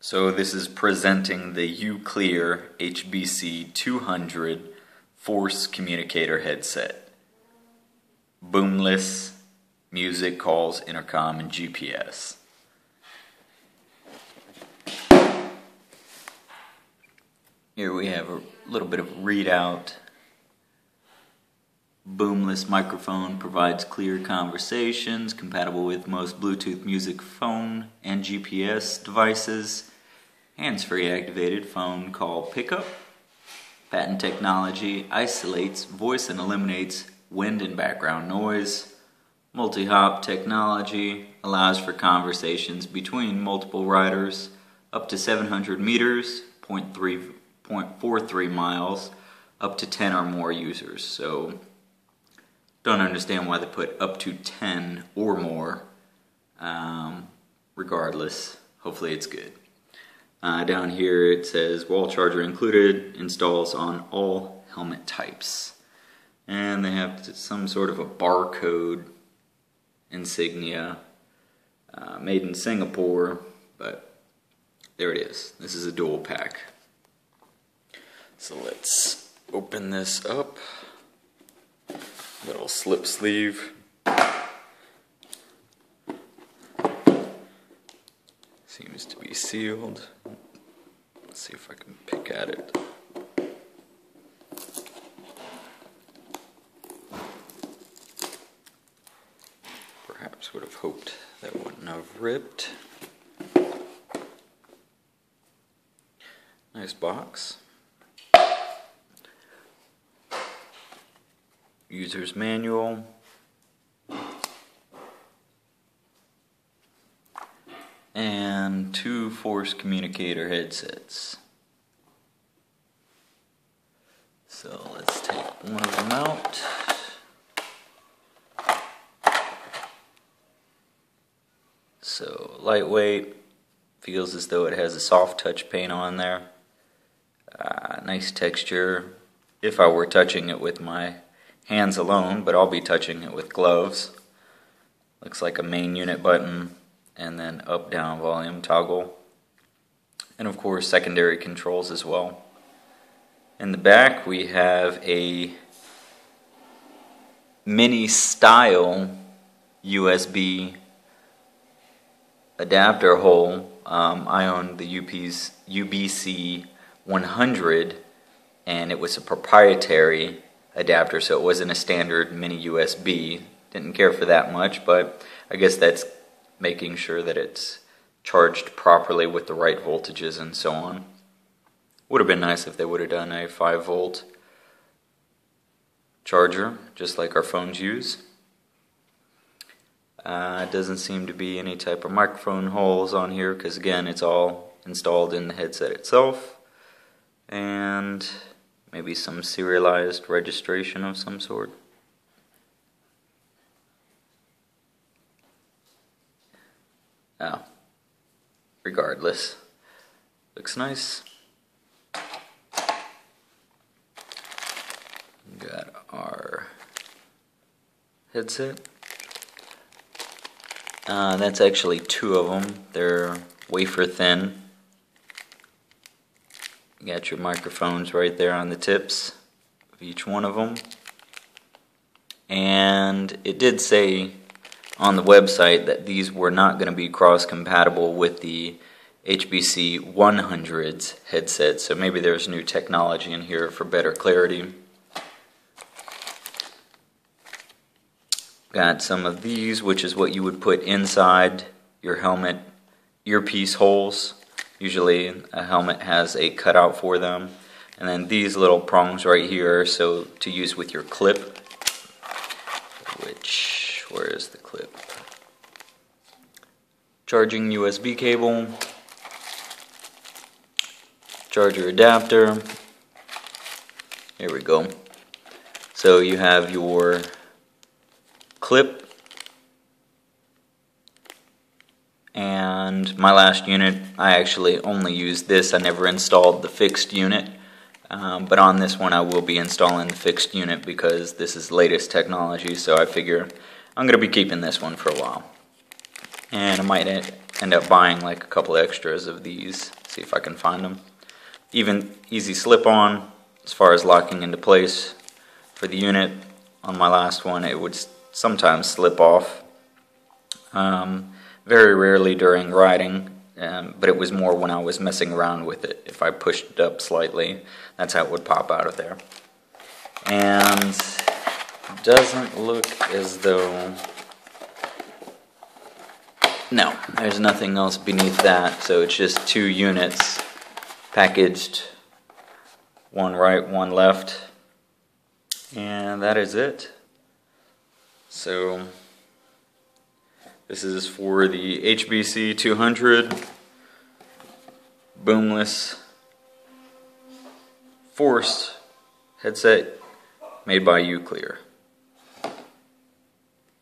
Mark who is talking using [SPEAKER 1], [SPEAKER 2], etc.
[SPEAKER 1] So this is presenting the Uclear Hbc 200 Force Communicator headset. Boomless, music, calls, intercom, and GPS. Here we have a little bit of readout. Boomless microphone provides clear conversations, compatible with most Bluetooth music phone and GPS devices. Hands-free activated phone call pickup. Patent technology isolates voice and eliminates wind and background noise. Multi-hop technology allows for conversations between multiple riders up to 700 meters, 0.43 miles, up to 10 or more users. So don't understand why they put up to 10 or more. Regardless, hopefully it's good. Down here it says wall charger included, installs on all helmet types. And they have some sort of a barcode insignia, made in Singapore, but there it is. This is a dual pack. So let's open this up. Little slip sleeve. Seems to be sealed. Let's see if I can pick at it. Perhaps would have hoped that wouldn't have ripped. Nice box. User's manual. And 2 Force Communicator headsets. So let's take one of them out. So lightweight, feels as though it has a soft touch paint on there. Nice texture if I were touching it with my hands alone, but I'll be touching it with gloves. Looks like a main unit button and then up down volume toggle, and of course secondary controls as well. In the back we have a mini style USB adapter hole. I own the UBC 100 and it was a proprietary adapter, so it wasn't a standard mini USB. Didn't care for that much, but I guess that's making sure that it's charged properly with the right voltages and so on. Would have been nice if they would have done a 5-volt charger, just like our phones use. Doesn't seem to be any type of microphone holes on here, because again, it's all installed in the headset itself. And maybe some serialized registration of some sort. Oh, regardless, looks nice. Got our headset. That's actually 2 of them. They're wafer thin. You got your microphones right there on the tips of each one of them. And it did say on the website that these were not going to be cross-compatible with the HBC 100's headset, so maybe there's new technology in here for better clarity. Got some of these, which is what you would put inside your helmet earpiece holes. Usually a helmet has a cutout for them. And then these little prongs right here, so to use with your clip. Where is the clip? Charging USB cable. Charger adapter. Here we go. So you have your clip. And my last unit, I actually only used this. I never installed the fixed unit. But on this one I will be installing the fixed unit because this is latest technology, so I figure I'm going to be keeping this one for a while. And I might end up buying like a couple extras of these. See if I can find them. Even easy slip-on as far as locking into place for the unit. On my last one, it would sometimes slip off. Very rarely during riding, but it was more when I was messing around with it. If I pushed it up slightly, that's how it would pop out of there. And it doesn't look as though... No, there's nothing else beneath that, so it's just 2 units packaged, one right, one left, and that is it. So this is for the HBC 200 boomless force headset made by Uclear.